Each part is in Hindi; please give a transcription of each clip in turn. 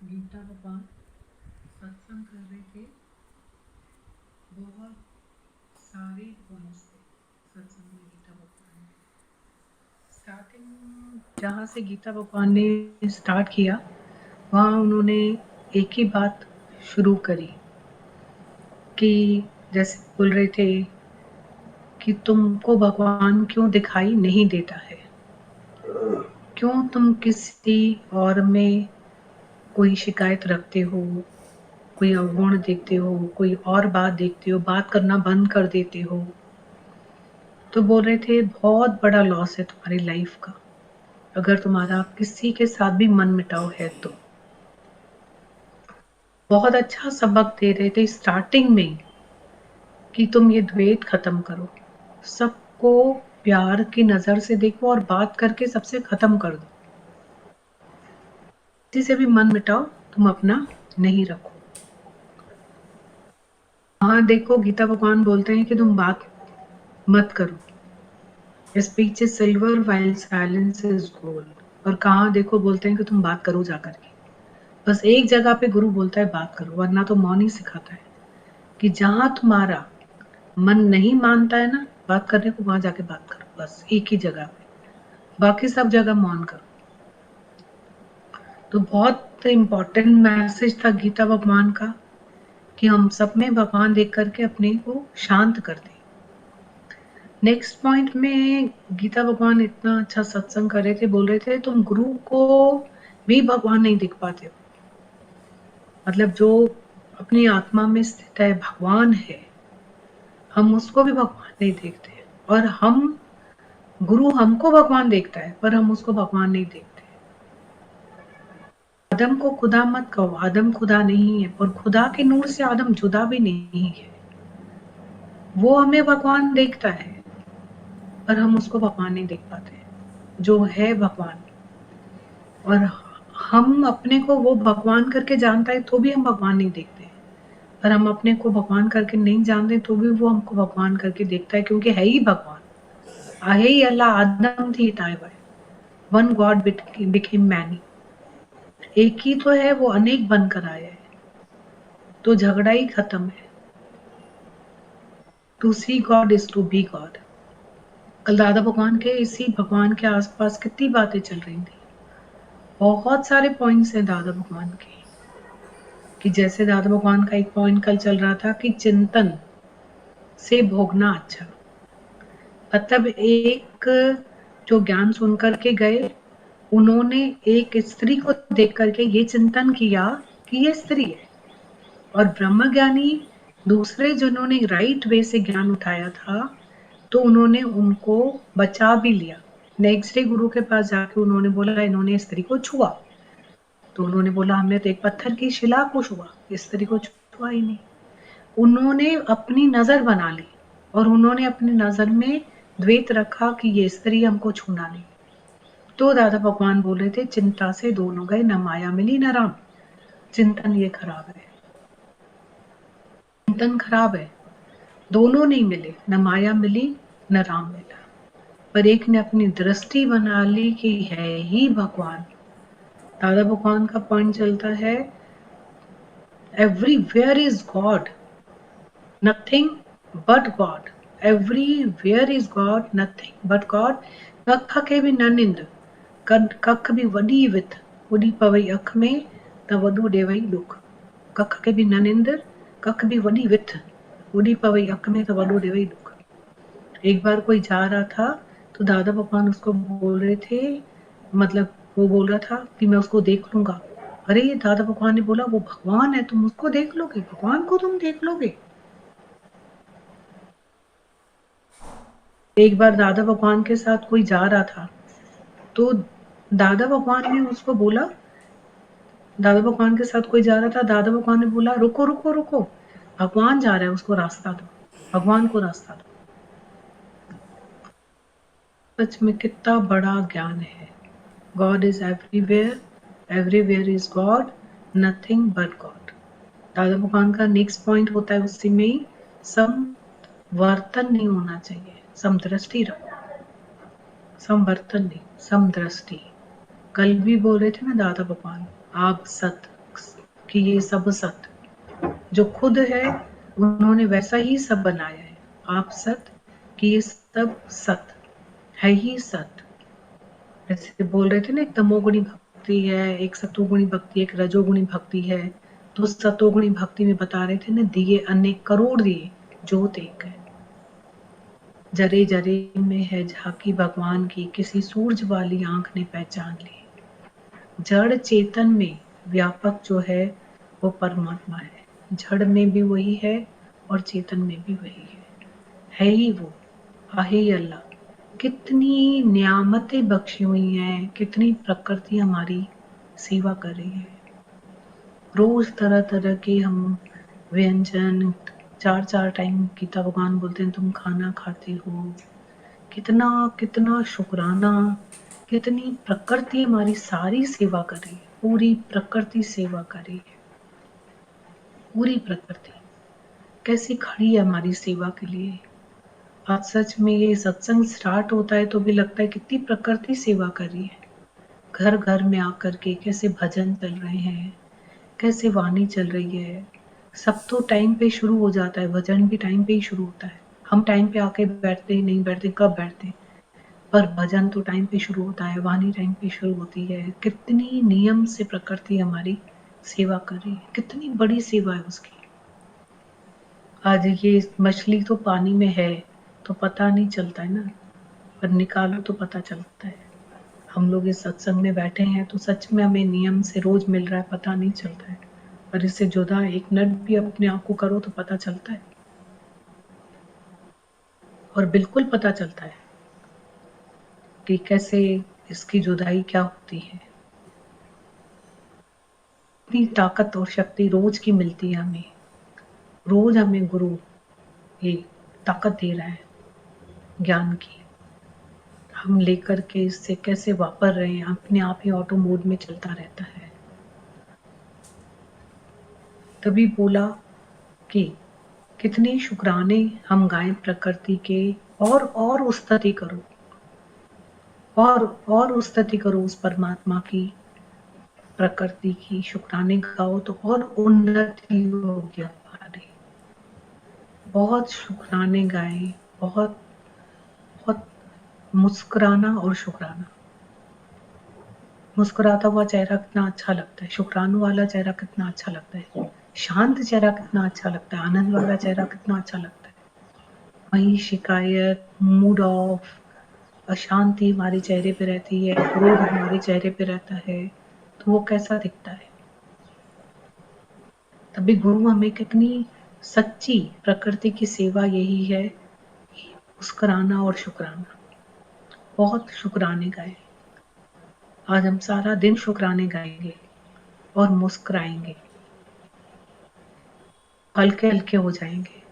गीता भगवान सत्संग कर रहे थे। बहुत सारे पॉइंट्स थे सत्संग में गीता भगवान के। स्टार्टिंग जहाँ से गीता भगवान ने स्टार्ट किया वहाँ उन्होंने एक ही बात शुरू करी कि जैसे बोल रहे थे कि तुमको भगवान क्यों दिखाई नहीं देता है, क्यों तुम किसी और में कोई शिकायत रखते हो, कोई अवगुण देखते हो, कोई और बात देखते हो, बात करना बंद कर देते हो। तो बोल रहे थे बहुत बड़ा लॉस है तुम्हारी लाइफ का अगर तुम्हारा किसी के साथ भी मन मिटाव है तो। बहुत अच्छा सबक दे रहे थे स्टार्टिंग में कि तुम ये द्वेष खत्म करो, सबको प्यार की नजर से देखो और बात करके सबसे खत्म कर दो। किसी से भी मन मिटाओ तुम अपना नहीं रखो। हाँ देखो गीता भगवान बोलते हैं कि तुम बात मत करो, speech is silver while silence is gold. और कहाँ देखो बोलते हैं कि तुम बात करो जाकर के। बस एक जगह पे गुरु बोलता है बात करो, वरना तो मौन ही सिखाता है कि जहां तुम्हारा मन नहीं मानता है ना बात करने को, वहां जाके बात करो, बस एक ही जगह पे, बाकी सब जगह मौन करो। तो बहुत इम्पोर्टेंट मैसेज था गीता भगवान का कि हम सब में भगवान देख करके अपने को शांत कर दें। नेक्स्ट पॉइंट में गीता भगवान इतना अच्छा सत्संग कर रहे थे, बोल रहे थे तुम गुरु को भी भगवान नहीं देख पाते हो। मतलब जो अपनी आत्मा में स्थित है भगवान है, हम उसको भी भगवान नहीं देखते। और हम गुरु हमको भगवान देखता है पर हम उसको भगवान नहीं देखते। आदम को खुदा मत कहो, आदम खुदा नहीं है, और खुदा के नूर से आदम जुदा भी नहीं है। वो हमें भगवान देखता है पर हम उसको भगवान नहीं देख पाते जो है भगवान। और हम अपने को वो भगवान करके जानता है तो भी हम भगवान नहीं देखते, पर हम अपने को भगवान करके नहीं जानते तो भी वो हमको भगवान करके देखता है, क्योंकि है ही भगवान। आहे ही अल्लाह आदम थी tower, one God became many. एक ही तो है, वो अनेक बनकर आया है, तो झगड़ा ही खत्म है। To see God is to be God. कल दादा भगवान के इसी भगवान के आसपास कितनी बातें चल रही थी। बहुत सारे पॉइंट्स हैं दादा भगवान के, कि जैसे दादा भगवान का एक पॉइंट कल चल रहा था कि चिंतन से भोगना अच्छा। मतलब एक जो ज्ञान सुन करके गए, उन्होंने एक स्त्री को देख करके ये चिंतन किया कि ये स्त्री है, और ब्रह्मज्ञानी दूसरे जिन्होंने राइट वे से ज्ञान उठाया था तो उन्होंने उनको बचा भी लिया। नेक्स्ट डे गुरु के पास जाके उन्होंने बोला इन्होंने स्त्री को छुआ, तो उन्होंने बोला हमने तो एक पत्थर की शिला को छुआ, स्त्री को छुआ ही नहीं। उन्होंने अपनी नजर बना ली और उन्होंने अपनी नजर में द्वेष रखा कि ये स्त्री हमको छूना नहीं। तो दादा भगवान बोल रहे थे चिंता से दोनों गए, न माया मिली न राम। चिंतन ये खराब है, चिंतन खराब है, दोनों नहीं मिले, न माया मिली न राम मिला। पर एक ने अपनी दृष्टि बना ली कि है ही भगवान। दादा भगवान का पॉइंट चलता है everywhere is God, nothing but God. Everywhere is God, nothing but God. कख के भी न निंद, कख भी वडी विथ, उडी पवई अख में त वडू देवई दुख। कख के भी न निंद, कख भी वडी विथ, उडी पवई अख में त वडू देवई दुख। एक बार कोई जा रहा था तो दादा भगवान उसको बोल रहे थे, मतलब वो बोल रहा था कि मैं उसको देख लूंगा। अरे दादा भगवान ने बोला वो भगवान है, तुम उसको देख लोगे, भगवान को तुम देख लोगे। एक बार दादा भगवान के साथ कोई जा रहा था तो दादा भगवान ने उसको बोला, दादा भगवान के साथ कोई जा रहा था, दादा भगवान ने बोला रुको रुको रुको, भगवान जा रहा है उसको रास्ता दो, भगवान को रास्ता दो। सच में कितना बड़ा ज्ञान है। God is everywhere, everywhere is God, nothing but God. दादा भगवान का नेक्स्ट पॉइंट होता है उसी में ही, समवर्तन नहीं होना चाहिए, समदृष्टि रखो। समवर्तन नहीं, समदृष्टि। कल भी बोल रहे थे ना दादा भगवान, आप सत कि ये सब सत, जो खुद है उन्होंने वैसा ही सब बनाया है। आप सत कि ये सब सत है ही सत। जैसे बोल रहे थे ना, एक तमोगुणी भक्ति है, एक सतोगुणी भक्ति, एक रजोगुणी भक्ति है। तो सतोगुणी भक्ति में बता रहे थे ना, दिए अनेक करोड़ दिए, ज्योत एक है। जरे जरे में है झांकी भगवान की, किसी सूरज वाली आंख ने पहचान ली। जड़ चेतन में व्यापक जो है वो परमात्मा है। जड़ में भी वही है और चेतन में भी वही है ही वो। आहे अल्लाह, कितनी नियामतें बख्शी हुई हैं, कितनी प्रकृति हमारी सेवा कर रही है। रोज तरह तरह के हम व्यंजन, 4-4 टाइम गीता भगवान बोलते हैं तुम खाना खाते हो। कितना कितना शुक्राना, कितनी प्रकृति हमारी सारी सेवा कर रही है। पूरी प्रकृति सेवा कर रही है। पूरी प्रकृति कैसी खड़ी है हमारी सेवा के लिए। आज सच में ये सत्संग स्टार्ट होता है तो भी लगता है कितनी प्रकृति सेवा कर रही है। घर घर में आकर के कैसे भजन चल रहे हैं, कैसे वाणी चल रही है। सब तो टाइम पे शुरू हो जाता है, भजन भी टाइम पे ही शुरू होता है। हम टाइम पे आके बैठते ही नहीं, बैठते कब बैठते, पर भजन तो टाइम पे शुरू होता है, वाणी टाइम पे शुरू होती है। कितनी नियम से प्रकृति हमारी सेवा कर रही है, कितनी बड़ी सेवा है उसकी। आज ये मछली तो पानी में है तो पता नहीं चलता है ना, पर निकालो तो पता चलता है। हम लोग इस सत्संग में बैठे हैं तो सच में हमें नियम से रोज मिल रहा है, पता नहीं चलता है। पर इससे जुदा एक मिनट भी अपने आप को करो तो पता चलता है, और बिल्कुल पता चलता है कि कैसे इसकी जुदाई क्या होती है। इतनी ताकत और शक्ति रोज की मिलती है हमें। रोज हमें गुरु ये ताकत दे रहा है ज्ञान की। हम लेकर के इससे कैसे वापर रहे हैं, अपने आप ही ऑटो मोड में चलता रहता है। तभी बोला कि कितने शुक्राने हम गाएं प्रकृति के, और स्तुति करो, और स्तुति करो उस परमात्मा की, प्रकृति की शुक्राने गाओ तो और उन्नति होगी हमारी। बहुत शुक्राने गाएं, बहुत बहुत मुस्कुराना और शुक्राना। मुस्कुराता हुआ चेहरा कितना अच्छा लगता है, शुक्रानु वाला चेहरा कितना अच्छा लगता है, शांत चेहरा कितना अच्छा लगता है, आनंद वाला चेहरा कितना अच्छा लगता है। वही शिकायत, मूड ऑफ, अशांति हमारे चेहरे पे रहती है, क्रोध हमारे चेहरे पे रहता है, तो वो कैसा दिखता है। तभी गुरु हमें कितनी सच्ची प्रकृति की सेवा यही है, मुस्कुराना और शुक्राना। बहुत शुक्राने गाए। आज हम सारा दिन शुक्राने गाएंगे और मुस्कुराएंगे, हल्के हल्के हो जाएंगे,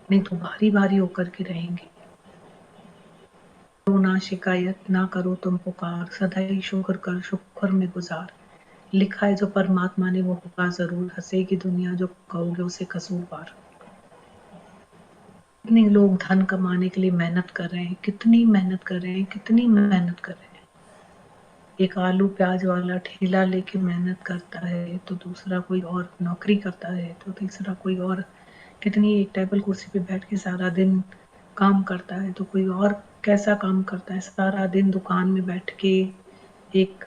नहीं तो भारी भारी होकर के रहेंगे। ना शिकायत ना करो तुम पुकार, सदा ही शुक्र कर शुक्र में गुजार। लिखा है जो परमात्मा ने वो होगा जरूर, हंसेगी दुनिया जो कहोगे उसे कसूरवार। कितने लोग धन कमाने के लिए मेहनत कर रहे हैं, कितनी मेहनत कर रहे हैं, कितनी मेहनत कर रहे हैं। एक आलू प्याज वाला ठेला लेके मेहनत करता है, तो दूसरा कोई और नौकरी करता है, तो तीसरा कोई और कितनी एक टेबल कुर्सी पे बैठ के सारा दिन काम करता है, तो कोई और कैसा काम करता है, सारा दिन दुकान में बैठ के एक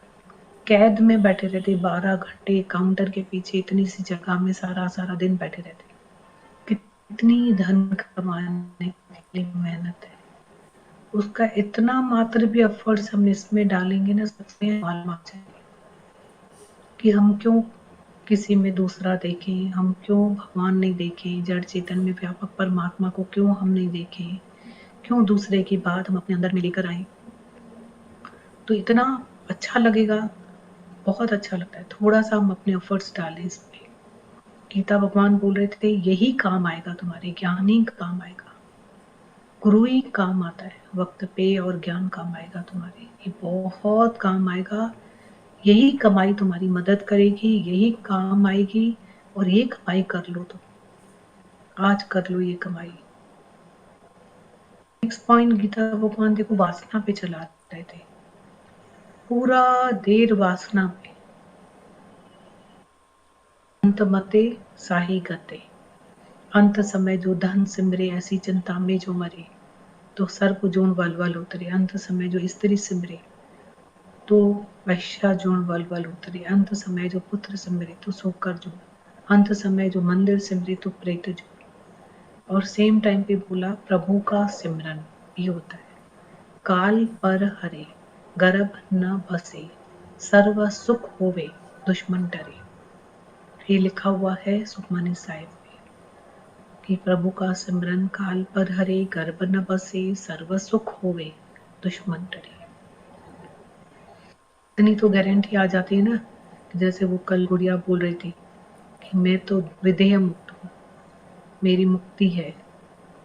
कैद में बैठे रहते 12 घंटे काउंटर के पीछे, इतनी सी जगह में सारा सारा दिन बैठे रहते। कितनी धन कमाने के लिए मेहनत है, उसका इतना मात्र भी एफर्ट्स हम इसमें डालेंगे ना, सच में मालूम आ जाएगी कि हम क्यों किसी में दूसरा देखें, हम क्यों भगवान नहीं देखें, जड़ चेतन में व्यापक परमात्मा को क्यों हम नहीं देखें, क्यों दूसरे की बात हम अपने अंदर में लेकर आए। तो इतना अच्छा लगेगा, बहुत अच्छा लगता है। थोड़ा सा हम अपने एफर्ट्स डालें इसमें। गीता भगवान बोल रहे थे यही काम आएगा तुम्हारे, ज्ञान ही काम आएगा, गुरु ही काम आता है वक्त पे, और ज्ञान काम आएगा तुम्हारे, ये बहुत काम आएगा। यही कमाई तुम्हारी मदद करेगी, यही काम आएगी, और ये कमाई कर लो तो आज कर लो ये कमाई। नेक्स्ट पॉइंट गीता भगवान देखो वासना पे चला रहे थे, पूरा देर वासना पे, अंत मते साही गते, अंत समय जो धन सिमरे ऐसी चिंता में जो मरे, तो सर्प जोन वलवल उतरे। अंत समय जो स्त्री सिमरे तो वैश्या जोन वलवल उतरे। अंत समय जो पुत्र सिमरे तो सोकर जो, अंत समय जो मंदिर सिमरे तो प्रेत जो। और सेम टाइम पे बोला प्रभु का सिमरन ये होता है। काल पर हरे गर्भ न बसे, सर्व सुख होवे दुश्मन डरे। ये लिखा हुआ है सुखमनी साहिब में कि प्रभु का सिमरन काल पर हरे गर्भ न बसे, सर्व सुख होवे दुश्मन डरे। इतनी तो गारंटी आ जाती है ना, जैसे वो कल गुड़िया बोल रही थी कि मैं तो विदेह मुक्त हूँ, मेरी मुक्ति है।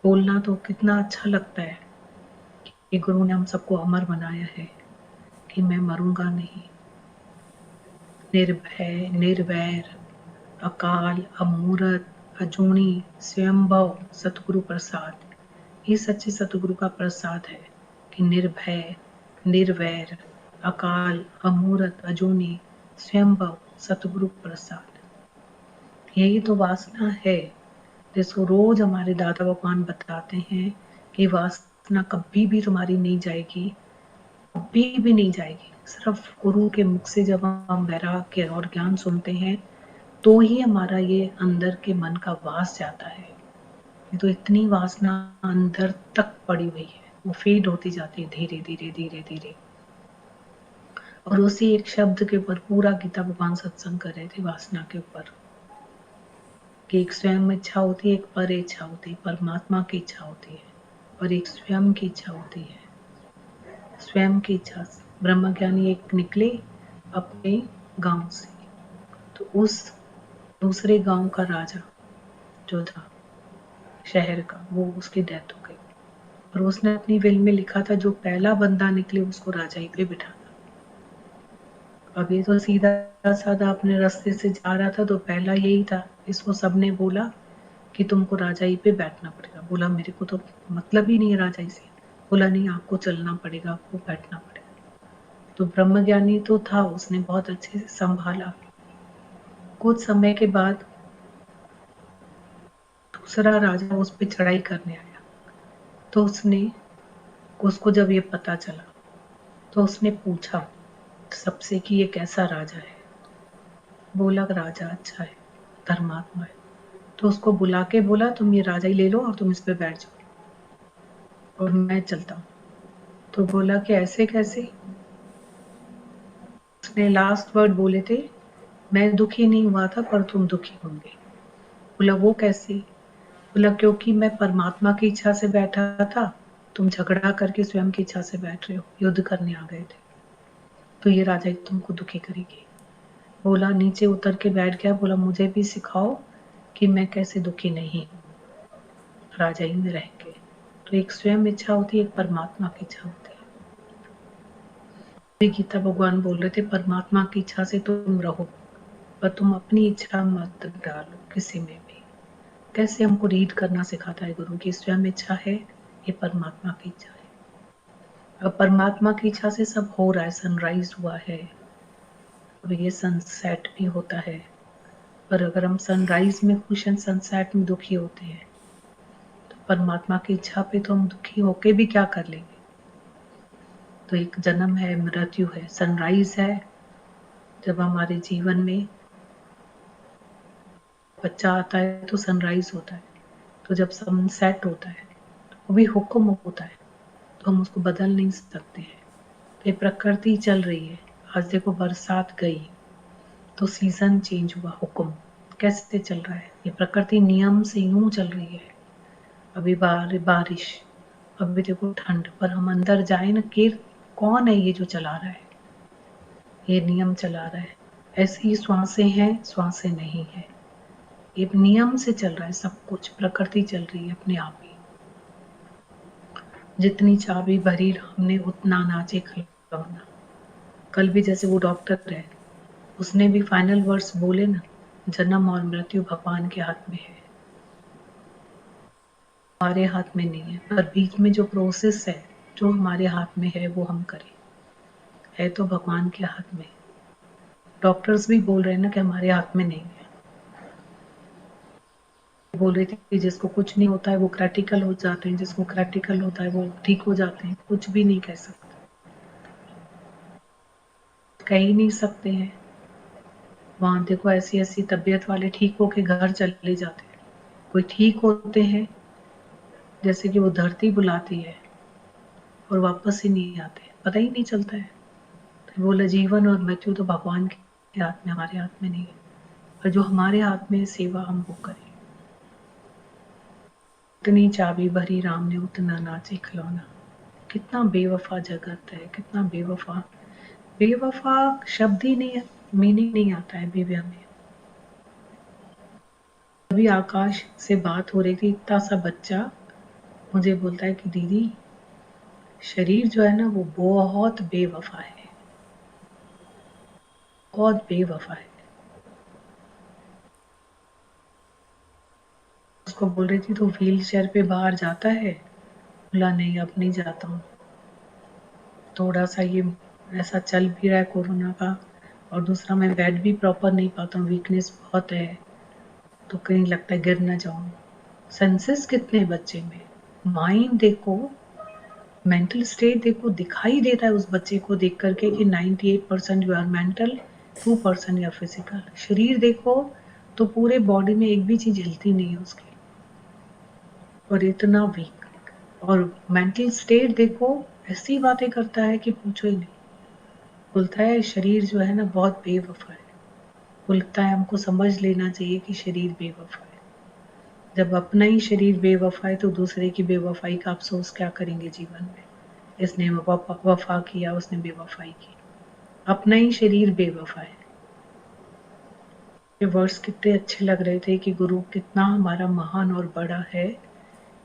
बोलना तो कितना अच्छा लगता है कि गुरु ने हम सबको अमर बनाया है कि मैं मरूंगा नहीं। निर्भय निर्वैर अकाल अमूर्त अजूनी स्वयंभव सतगुरु प्रसाद, ये सच्चे सतगुरु का प्रसाद है कि निर्भय निर्वैर अकाल अमूर्त अजूनी स्वयंभव सतगुरु प्रसाद। यही तो वासना है जिसको रोज हमारे दादा भगवान बताते हैं कि वासना कभी भी तुम्हारी नहीं जाएगी, कभी भी नहीं जाएगी। सिर्फ गुरु के मुख से जब हम वैराग्य और ज्ञान सुनते हैं तो ही हमारा ये अंदर के मन का वास जाता है। ये तो इतनी वासना अंदर तक पड़ी हुई है, वो फेड होती जाती है धीरे धीरे धीरे धीरे। और उसी एक शब्द के ऊपर पूरा गीता भगवान सत्संग कर रहे थे, वासना के ऊपर, कि एक स्वयं इच्छा होती है, एक पर इच्छा होती है, परमात्मा की इच्छा होती है, और एक स्वयं की इच्छा होती है। स्वयं की इच्छा से ब्रह्मज्ञानी एक निकले अपने गांव से, तो उस दूसरे गांव का राजा जो था शहर का, वो उसकी डेथ हो गई। और उसने अपनी विल में लिखा था जो पहला बंदा निकले उसको राजाई पे बिठाना। अब ये तो सीधा साधा अपने रास्ते से जा रहा था तो पहला यही था, इसको सबने बोला कि तुमको राजाई पे बैठना पड़ेगा। बोला मेरे को तो मतलब ही नहीं है राजाई से। बोला नहीं, आपको चलना पड़ेगा, आपको बैठना पड़ेगा। तो ब्रह्मज्ञानी तो था, उसने बहुत अच्छे से संभाला। कुछ समय के बाद दूसरा राजा उस पर चढ़ाई करने आया, तो उसको जब ये पता चला तो उसने पूछा सबसे कि ये कैसा राजा है। बोला राजा अच्छा है, धर्मात्मा है। तो उसको बुला के बोला तुम ये राजा ही ले लो और तुम इस पे बैठ जाओ और मैं चलता हूँ। तो बोला कि ऐसे कैसे। उसने लास्ट वर्ड बोले थे, मैं दुखी नहीं हुआ था पर तुम दुखी होंगे। बोला वो कैसे। बोला क्योंकि मैं परमात्मा की इच्छा से बैठा था, तुम झगड़ा करके स्वयं की इच्छा से बैठ रहे हो, युद्ध करने आ गए थे, तो ये राजा तुमको दुखी करेगी। बोला नीचे उतर के बैठ गया। बोला मुझे भी सिखाओ कि मैं कैसे दुखी नहीं हूँ राजा ही में रह के। तो एक स्वयं इच्छा होती है, एक परमात्मा की इच्छा होती है। गीता भगवान बोल रहे थे परमात्मा की इच्छा से तुम रहो, पर तुम अपनी इच्छा मत डालो किसी में भी। कैसे हमको रीड करना सिखाता है गुरु की स्वयं इच्छा है, ये परमात्मा की इच्छा है। अब परमात्मा की इच्छा से सब हो रहा है, सनराइज हुआ है, अब ये सनसेट भी होता है। पर अगर हम सनराइज में खुश हैं, सनसेट में दुखी होते हैं, तो परमात्मा की इच्छा पे तो हम दुखी होके भी क्या कर लेंगे। तो एक जन्म है, मृत्यु है, सनराइज है जब हमारे जीवन में बच्चा आता है तो सनराइज होता है। तो जब सनसेट होता है तो वो भी हुक्म होता है, तो हम उसको बदल नहीं सकते हैं। तो ये प्रकृति चल रही है। आज देखो बरसात गई तो सीजन चेंज हुआ, हुक्म कैसे चल रहा है, ये प्रकृति नियम से यूं चल रही है। अभी बारिश, अभी देखो ठंड, पर हम अंदर जाए ना कि कौन है ये जो चला रहा है, ये नियम चला रहा है। ऐसी ही श्वासें हैं, श्वासें नहीं है, ये नियम से चल रहा है सब कुछ, प्रकृति चल रही है अपने आप ही। जितनी चाबी भरी हमने उतना नाचे खिलौना। कल भी जैसे वो डॉक्टर है, उसने भी फाइनल वर्ड्स बोले ना, जन्म और मृत्यु भगवान के हाथ में है, हमारे हाथ में नहीं है। पर बीच में जो प्रोसेस है जो हमारे हाथ में है वो हम करें, है तो भगवान के हाथ में। डॉक्टर्स भी बोल रहे हैं ना कि हमारे हाथ में नहीं है, बोल रही थी कि जिसको कुछ नहीं होता है वो क्रिटिकल हो जाते हैं, जिसको क्रिटिकल होता है वो ठीक हो जाते हैं। कुछ भी नहीं कह सकते, कह ही नहीं सकते हैं। वहां देखो ऐसी ऐसी तबीयत वाले ठीक होके घर चले जाते हैं, कोई ठीक होते हैं जैसे कि वो धरती बुलाती है और वापस ही नहीं आते, पता ही नहीं चलता है। तो बोला जीवन और मृत्यु तो भगवान के हाथ में, हमारे हाथ में नहीं है, और जो हमारे हाथ में सेवा हम वो करें। इतनी चाबी भरी राम ने उतना नाचे खिलौना। कितना बेवफा जगत है, कितना बेवफा। बेवफा शब्द ही नहीं है, मीनिंग नहीं आता है बेवफा में। अभी आकाश से बात हो रही थी, इतना सा बच्चा मुझे बोलता है कि दीदी शरीर जो है ना वो बहुत बेवफा है, बहुत बेवफा है। उसको बोल रही थी तो व्हील चेयर पे बाहर जाता है, बोला नहीं अब नहीं जाता हूँ। थोड़ा सा ये ऐसा चल भी रहा है कोरोना का, और दूसरा मैं बैठ भी प्रॉपर नहीं पाता हूँ, वीकनेस बहुत है, तो कहीं लगता है गिर ना जाऊं। सेंसेस कितने बच्चे में, माइंड देखो, मेंटल स्टेट देखो, दिखाई देता है उस बच्चे को देख करके कि 98% यू आर मेंटल, 2% या फिजिकल। शरीर देखो तो पूरे बॉडी में एक भी चीज हिलती नहीं है उसकी, और इतना वीक। और मेंटल स्टेट देखो, ऐसी बातें करता है कि पूछो ही नहीं। बोलता है शरीर जो है ना बहुत बेवफा है। बोलता है हमको समझ लेना चाहिए कि शरीर बेवफा है। जब अपना ही शरीर बेवफा है तो दूसरे की बेवफाई का अफसोस क्या करेंगे जीवन में। इसने वफा किया, उसने बेवफाई की, अपना ही शरीर बेवफा है। ये वर्ड्स कितने अच्छे लग रहे थे कि गुरु कितना हमारा महान और बड़ा है,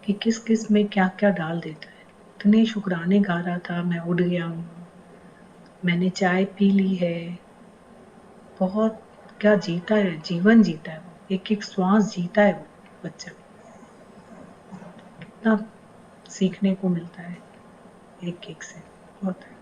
कि किस किस में क्या क्या डाल देता है। इतने शुक्राने गा रहा था, मैं उठ गया हूँ, मैंने चाय पी ली है। बहुत क्या जीता है, जीवन जीता है वो, एक एक श्वास जीता है वो बच्चा। कितना सीखने को मिलता है एक एक से, बहुत है।